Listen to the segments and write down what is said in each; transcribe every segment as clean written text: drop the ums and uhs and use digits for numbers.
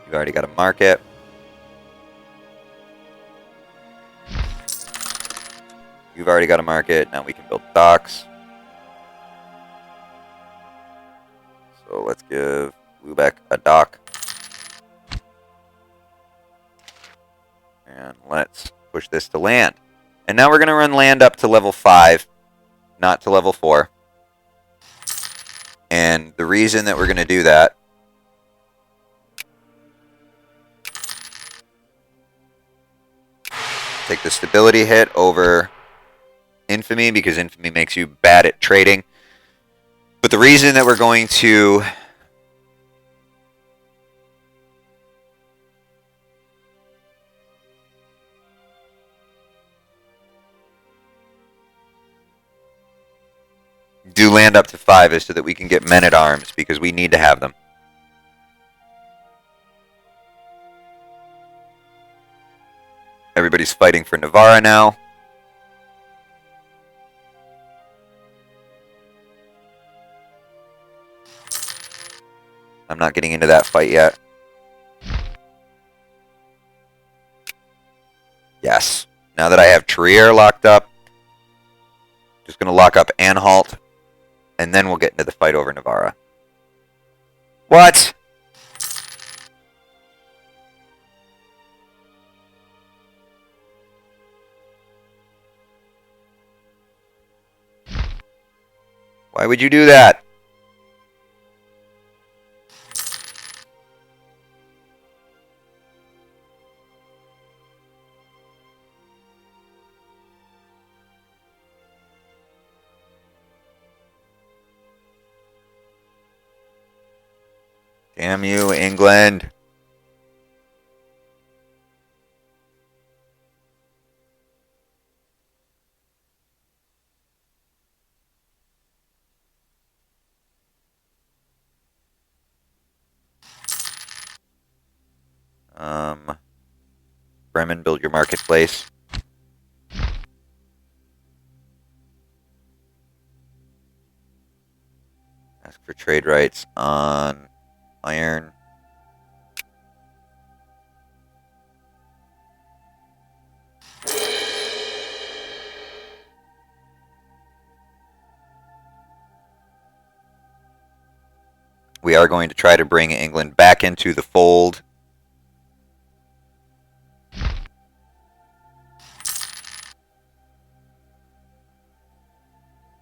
You've already got a market. You've already got a market. Now we can build docks. So let's give Lubeck a dock. And let's push this to land. And now we're going to run land up to level 5, not to level 4. And the reason that we're going to do that take the stability hit over infamy because infamy makes you bad at trading. But the reason that we're going to do land up to 5 is so that we can get men at arms because we need to have them. Everybody's fighting for Navarra now. I'm not getting into that fight yet. Yes. Now that I have Trier locked up, just going to lock up Anhalt, and then we'll get into the fight over Navarra. What? Why would you do that? Damn you, England. Bremen, build your marketplace. Ask for trade rights on iron. We are going to try to bring England back into the fold.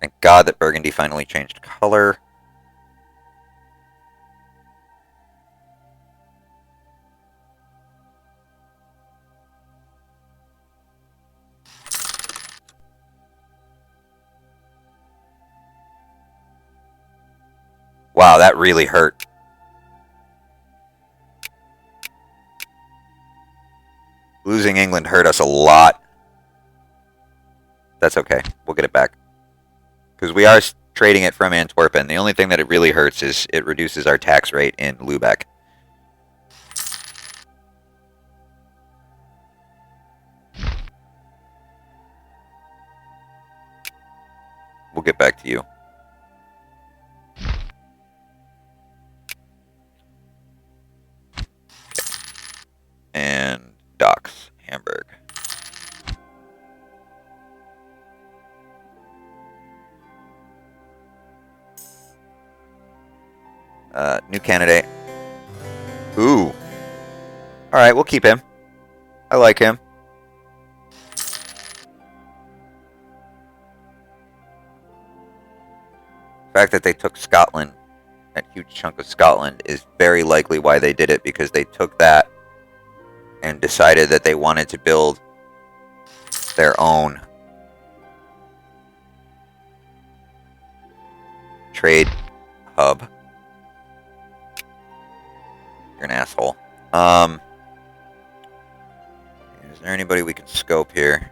Thank God that Burgundy finally changed color. Wow, that really hurt. Losing England hurt us a lot. That's okay. We'll get it back. Because we are trading it from Antwerpen. The only thing that it really hurts is it reduces our tax rate in Lubeck. We'll get back to you. Okay. And docks, Hamburg. New candidate. Ooh. Alright, we'll keep him. I like him. The fact that they took Scotland, that huge chunk of Scotland, is very likely why they did it, because they took that and decided that they wanted to build their own trade hub. You're an asshole. Is there anybody we can scope here?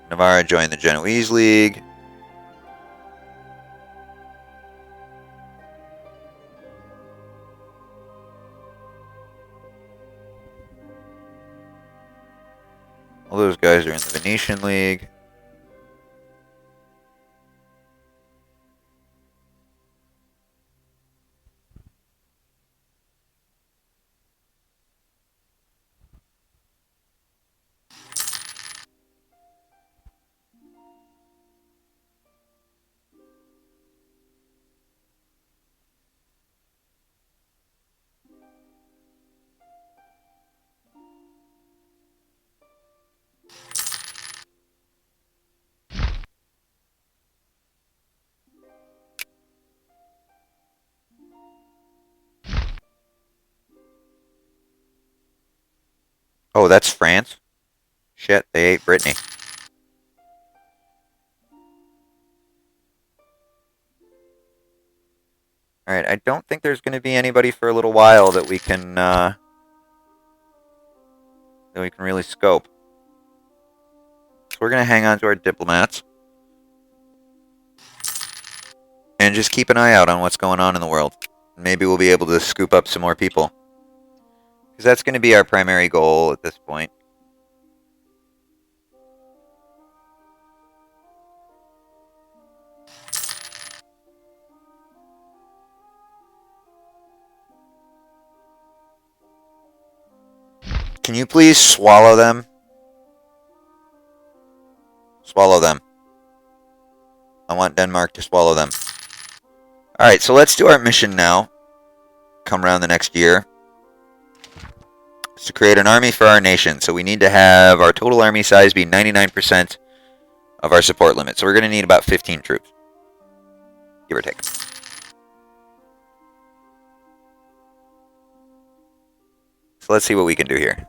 Navarra joined the Genoese League. All those guys are in the Venetian League. Oh, that's France? Shit, they ate Brittany. Alright, I don't think there's going to be anybody for a little while that we can really scope. So we're going to hang on to our diplomats. And just keep an eye out on what's going on in the world. Maybe we'll be able to scoop up some more people. Because that's going to be our primary goal at this point. Can you please swallow them? Swallow them. I want Denmark to swallow them. Alright, so let's do our mission now. Come around the next year. It's to create an army for our nation. So we need to have our total army size be 99% of our support limit. So we're going to need about 15 troops. Give or take. So let's see what we can do here.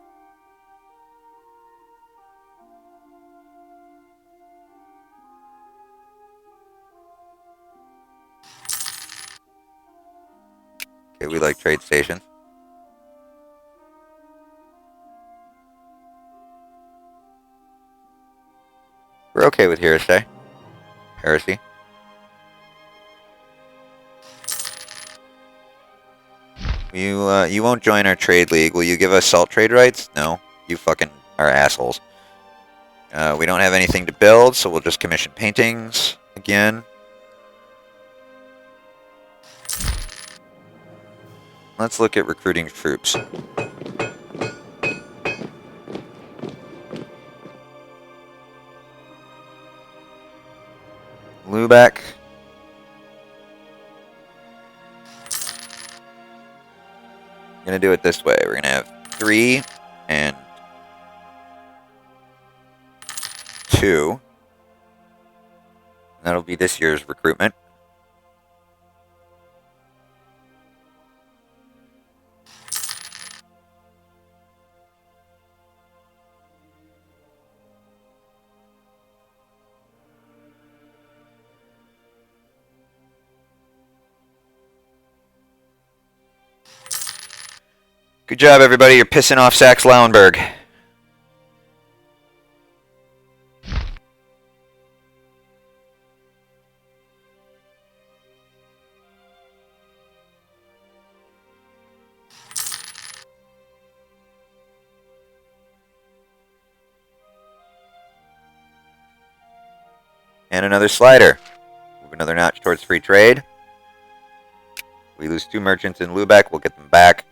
Okay, we like trade stations. We're okay with heresy. You won't join our trade league. Will you give us salt trade rights? No. You fucking are assholes. We don't have anything to build, so we'll just commission paintings again. Let's look at recruiting troops. Lubeck. I'm going to do it this way. We're going to have 3 and 2. That'll be this year's recruitment. Good job, everybody. You're pissing off Saxe-Lauenburg. And another slider. Move another notch towards free trade. We lose 2 merchants in Lubeck. We'll get them back.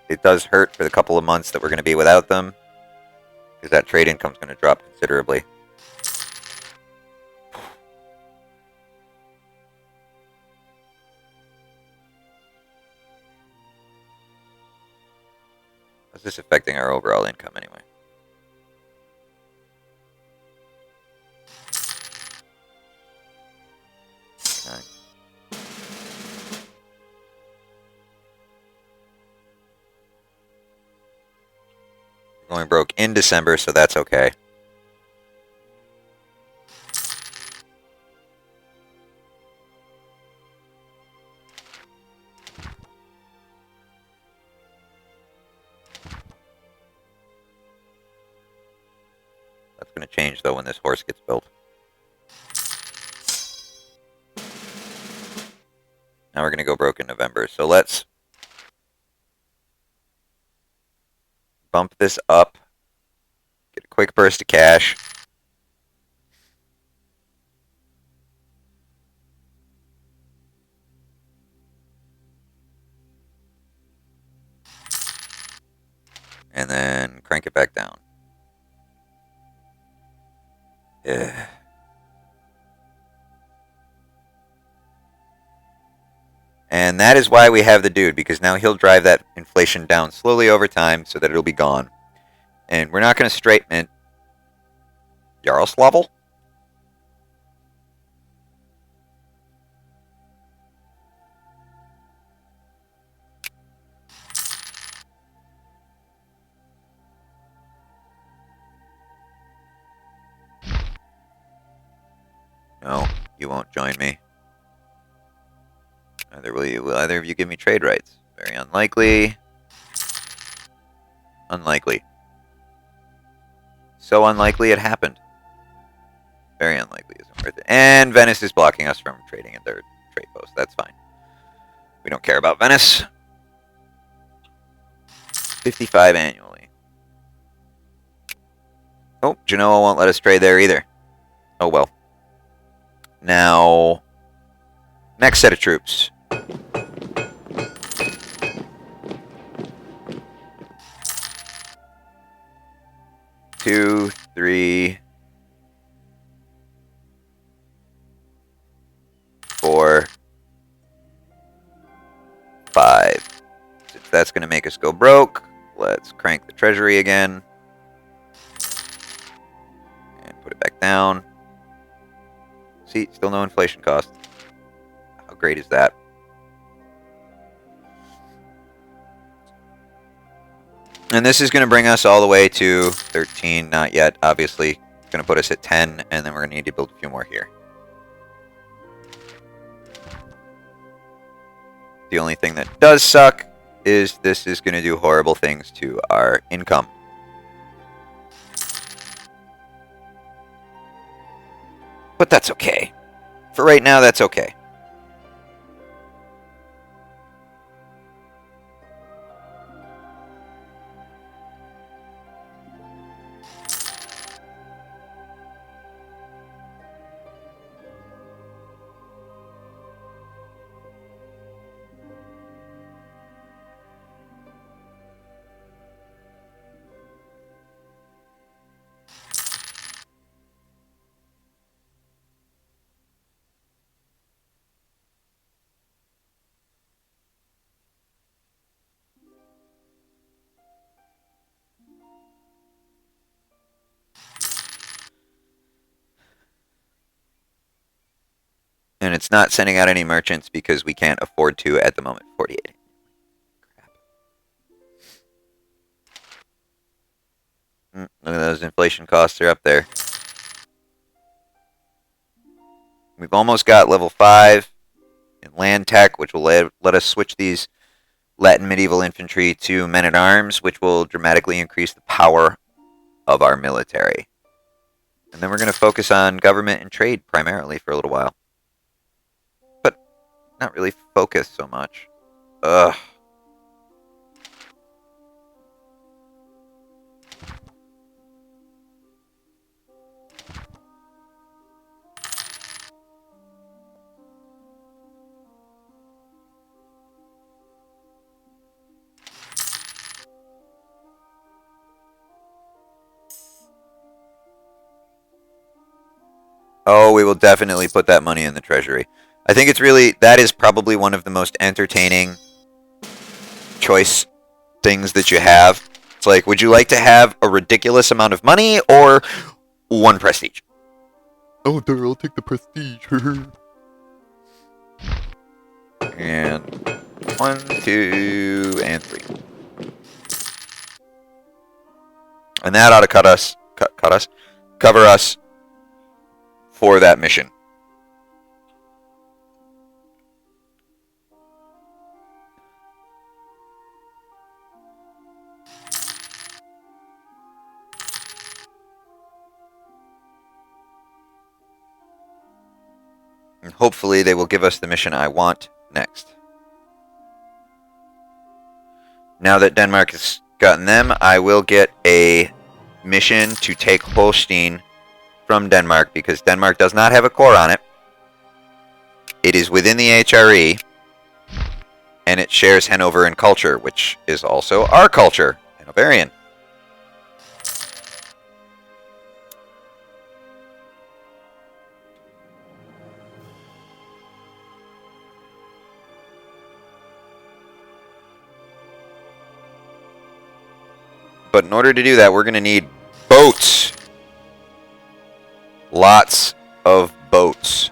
It does hurt for the couple of months that we're going to be without them, because that trade income is going to drop considerably. How's this affecting our overall income anyway? Okay. We're going broke in December, so that's okay. That's going to change, though, when this horse gets built. Now we're going to go broke in November. So let's bump this up. Get a quick burst of cash. And then crank it back down. Yeah. And that is why we have the dude, because now he'll drive that inflation down slowly over time so that it'll be gone. And we're not going to straighten it. Yaroslavl? No, you won't join me. Will either of you give me trade rights? Very unlikely. Unlikely. So unlikely it happened. Very unlikely isn't worth it. And Venice is blocking us from trading at their trade post. That's fine. We don't care about Venice. 55 annually. Oh, Genoa won't let us trade there either. Oh well. Now, next set of troops. Two, three, 4, 5. Since that's going to make us go broke, let's crank the treasury again. And put it back down. See, still no inflation cost. How great is that? And this is going to bring us all the way to 13. Not yet, obviously. It's going to put us at 10, and then we're going to need to build a few more here. The only thing that does suck is this is going to do horrible things to our income. But that's okay. For right now, that's okay. And it's not sending out any merchants because we can't afford to at the moment. 48. Crap. Look at those inflation costs are up there. We've almost got level 5 in land tech, which will let us switch these Latin medieval infantry to men-at-arms, which will dramatically increase the power of our military. And then we're going to focus on government and trade primarily for a little while. But not really focus so much. Ugh. Oh, we will definitely put that money in the treasury. I think it's really, that is probably one of the most entertaining choice things that you have. It's like, would you like to have a ridiculous amount of money or 1 prestige? Oh, there, I'll take the prestige. And 1, 2, and 3. And that ought to cover us for that mission. And hopefully they will give us the mission I want next. Now that Denmark has gotten them, I will get a mission to take Holstein from Denmark, because Denmark does not have a core on it. It is within the HRE, and it shares Hanoverian culture, which is also our culture, Hanoverian. But in order to do that, we're going to need boats. Lots of boats.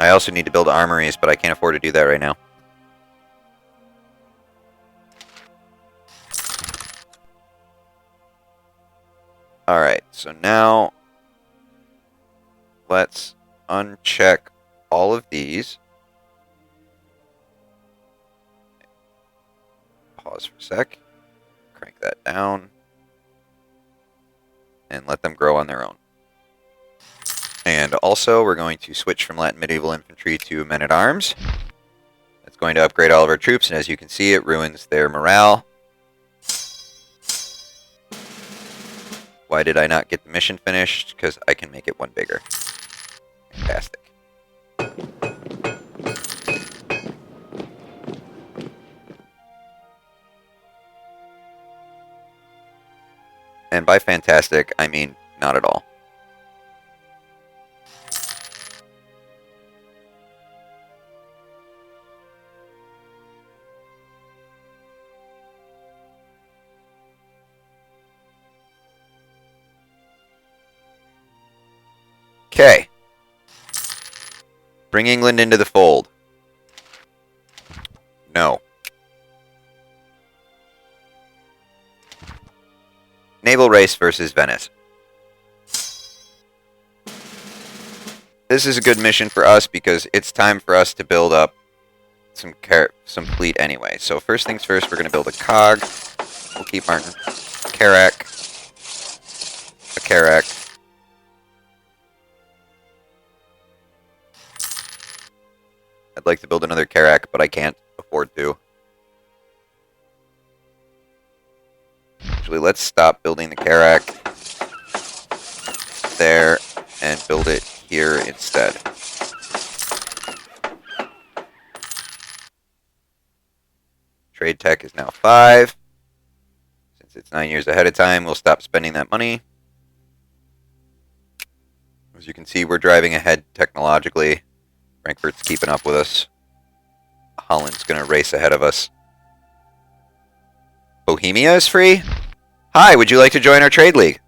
I also need to build armories, but I can't afford to do that right now. Alright, So now let's uncheck all of these. Pause for a sec. Crank that down. And let them grow on their own. And also, we're going to switch from Latin medieval infantry to men-at-arms. That's going to upgrade all of our troops, and as you can see, it ruins their morale. Why did I not get the mission finished? Because I can make it one bigger. Fantastic. And by fantastic, I mean not at all. Okay. Bring England into the fold. No. Naval race versus Venice. This is a good mission for us because it's time for us to build up some fleet anyway. So first things first, we're going to build a cog. We'll keep Martin. Carrack. A Carrack. I'd like to build another Carrack, but I can't afford to. Actually, let's stop building the Carrack there and build it here instead. Trade tech is now 5. Since it's 9 years ahead of time, we'll stop spending that money. As you can see, we're driving ahead technologically. Frankfurt's keeping up with us. Holland's going to race ahead of us. Bohemia is free? Hi, would you like to join our trade league?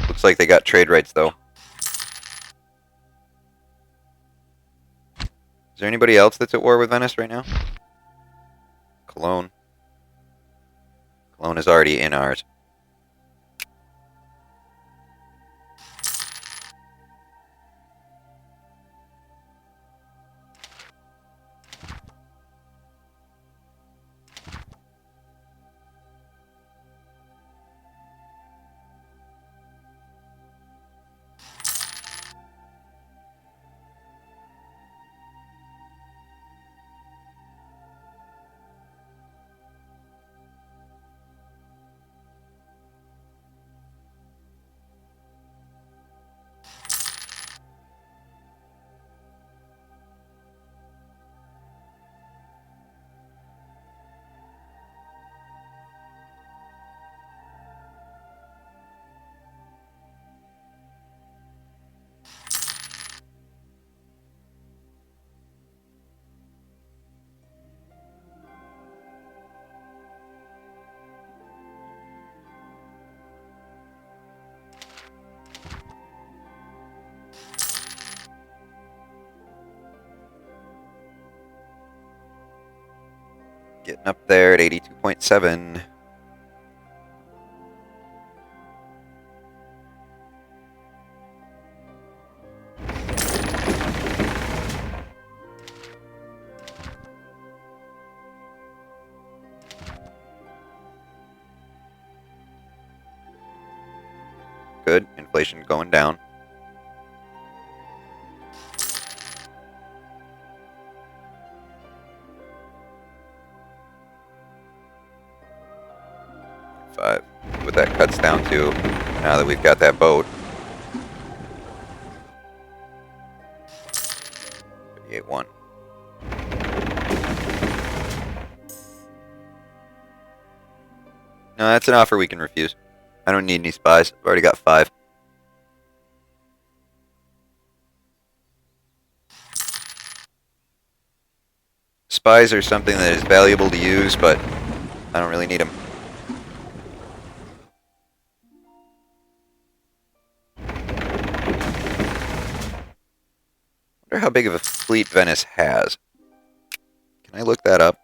Looks like they got trade rights, though. Is there anybody else that's at war with Venice right now? Cologne. Cologne is already in ours. Getting up there at 82.7. Good. Inflation going down. What that cuts down to now that we've got that boat. 38.1. No, that's an offer we can refuse. I don't need any spies. I've already got 5. Spies are something that is valuable to use, but I don't really need them. I wonder how big of a fleet Venice has. Can I look that up?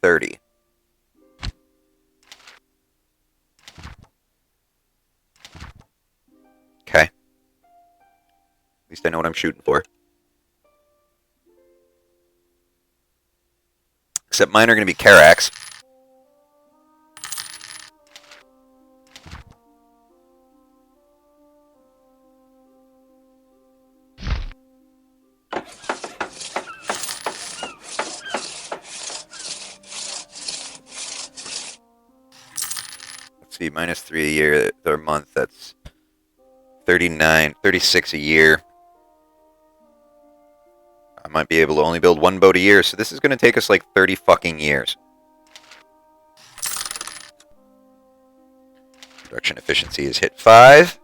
30. Okay. At least I know what I'm shooting for. Except mine are going to be Carracks. Let's see, -3 a year or month. That's 39, 36 a year. I might be able to only build one boat a year, so this is going to take us like 30 fucking years. Production efficiency has hit 5.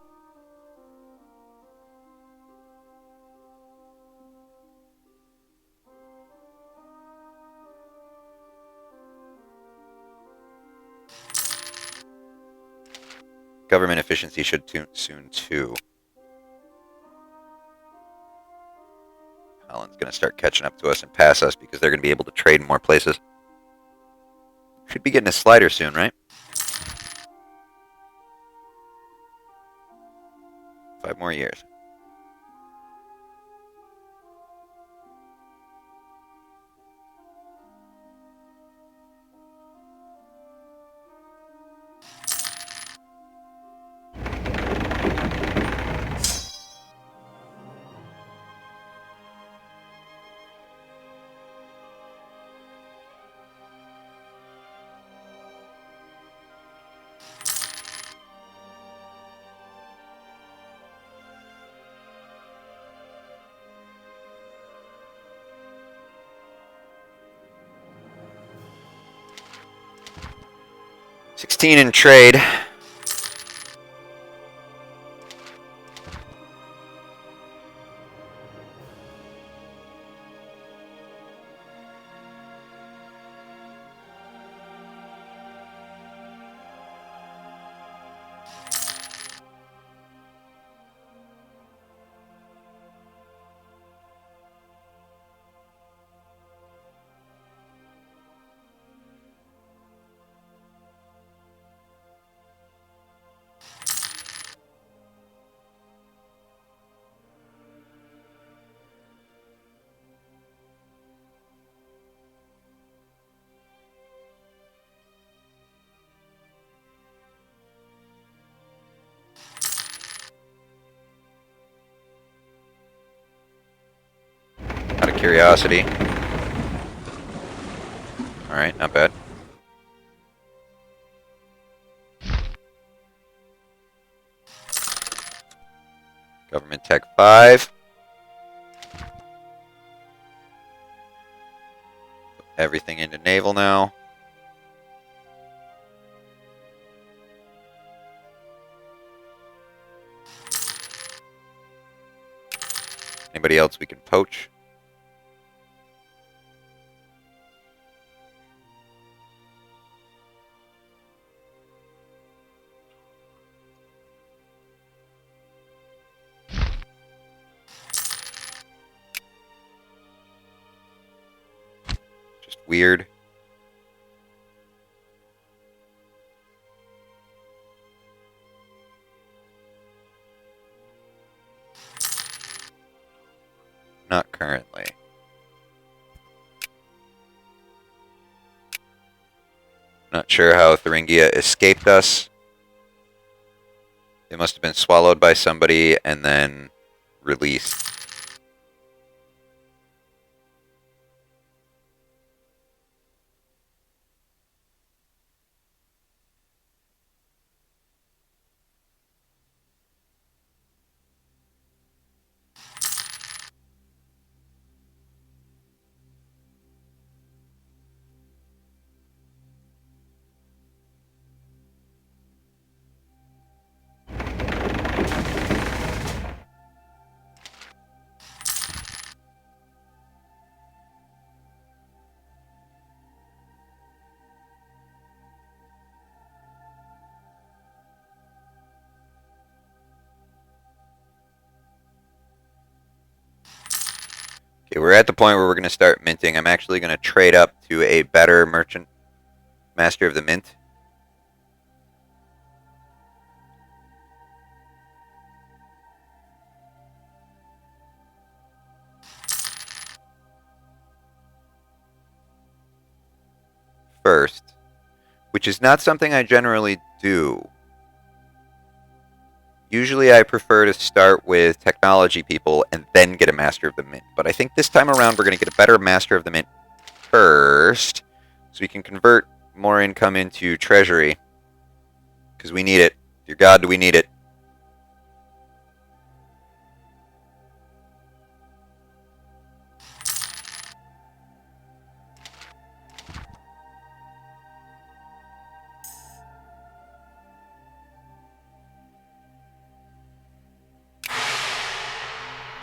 Government efficiency should soon too. Holland's going to start catching up to us and pass us because they're going to be able to trade in more places. Should be getting a slider soon, right? 5 more years. $16 in trade. Out of curiosity. Alright, not bad. Government Tech 5. Put everything into Naval now. Anybody else we can poach? Just weird. Not currently. Not sure how Thuringia escaped us. They must have been swallowed by somebody and then released. Okay, we're at the point where we're going to start minting. I'm actually going to trade up to a better merchant Master of the Mint. First, which is not something I generally do. Usually I prefer to start with technology people and then get a Master of the Mint. But I think this time around we're going to get a better Master of the Mint first, so we can convert more income into treasury. Because we need it. Dear God, do we need it.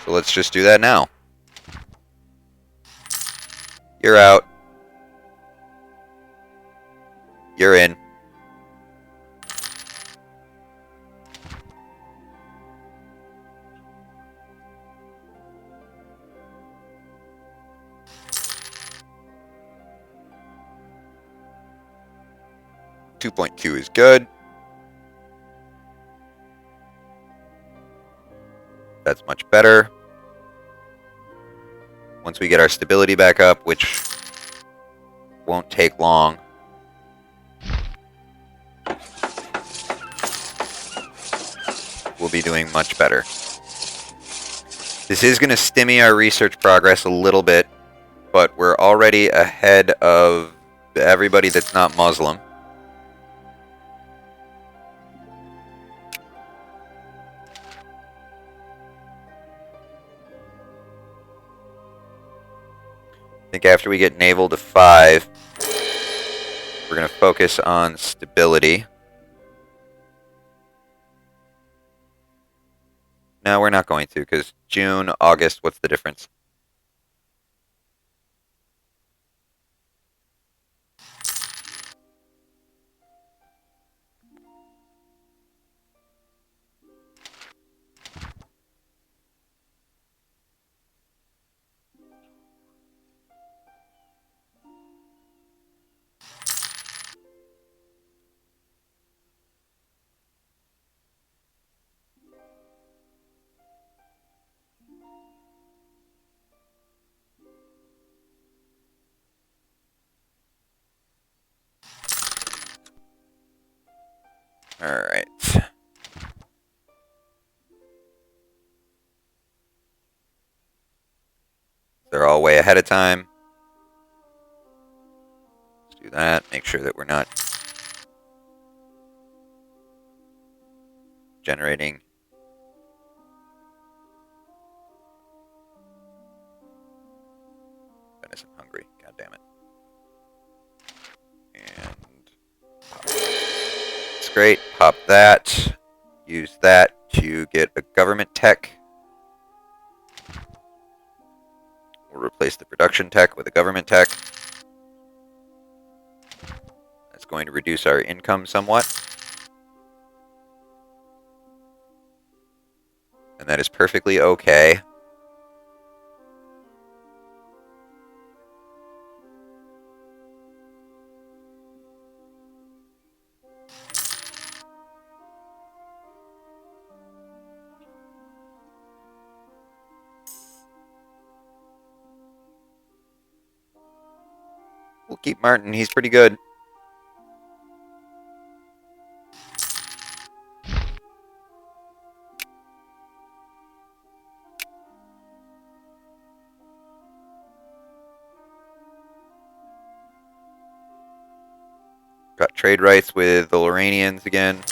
So let's just do that now. You're out. You're in. $2.2 is good. That's much better. Once we get our stability back up, which won't take long. We'll be doing much better. This is going to stymie our research progress a little bit, but we're already ahead of everybody that's not Muslim. I think after we get Naval to 5, we're going to focus on stability. No, we're not going to, because June, August, what's the difference? Alright. They're all way ahead of time. Let's do that. Make sure that we're not generating. Venice and Hungary. God damn it. And it's great. Pop that. Use that to get a government tech. We'll replace the production tech with a government tech. That's going to reduce our income somewhat. And that is perfectly okay. We'll keep Martin. He's pretty good. Got trade rights with the Lorrainians again.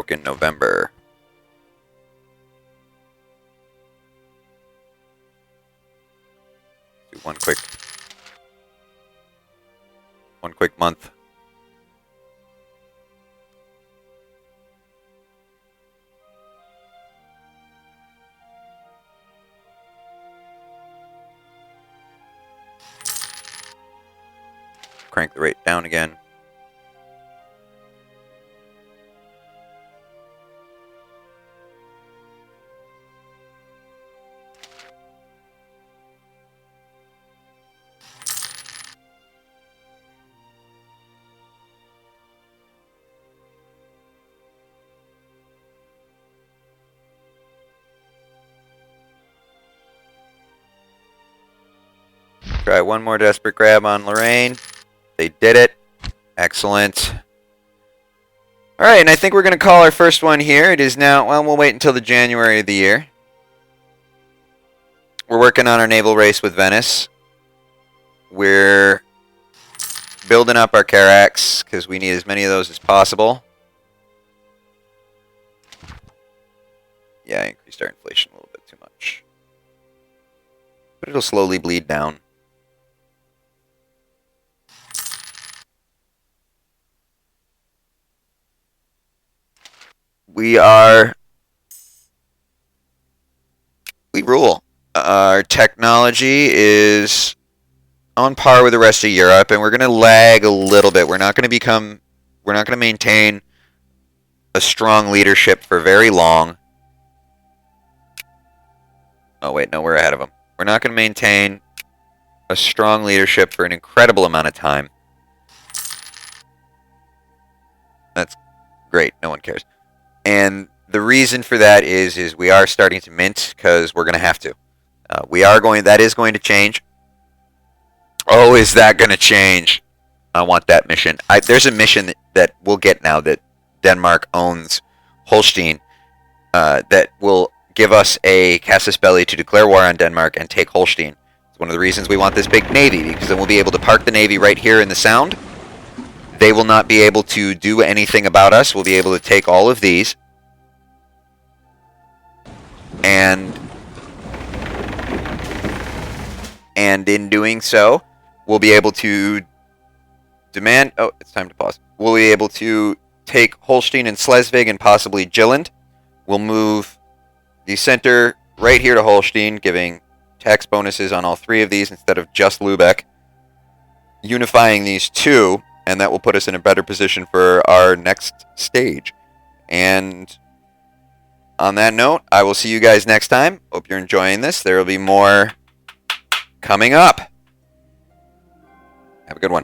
broke in November. Do one quick month. Crank the rate down again. Try one more desperate grab on Lorraine. They did it. Excellent. Alright, and I think we're going to call our first one here. It is now, well, we'll wait until the January of the year. We're working on our naval race with Venice. We're building up our Carracks, because we need as many of those as possible. Yeah, I increased our inflation a little bit too much. But it'll slowly bleed down. We rule. Our technology is on par with the rest of Europe, and we're going to lag a little bit. We're not going to maintain a strong leadership for very long. Oh, wait, no, we're ahead of them. We're not going to maintain a strong leadership for an incredible amount of time. That's great. No one cares. And the reason for that is we are starting to mint because we're going to have to. That is going to change. Oh, is that going to change? I want that mission. There's a mission that we'll get now that Denmark owns Holstein that will give us a casus belli to declare war on Denmark and take Holstein. It's one of the reasons we want this big navy, because then we'll be able to park the navy right here in the Sound. They will not be able to do anything about us. We'll be able to take all of these. And in doing so, we'll be able to demand... Oh, it's time to pause. We'll be able to take Holstein and Schleswig and possibly Jylland. We'll move the center right here to Holstein, giving tax bonuses on all three of these instead of just Lübeck. Unifying these two, and that will put us in a better position for our next stage. And on that note, I will see you guys next time. Hope you're enjoying this. There will be more coming up. Have a good one.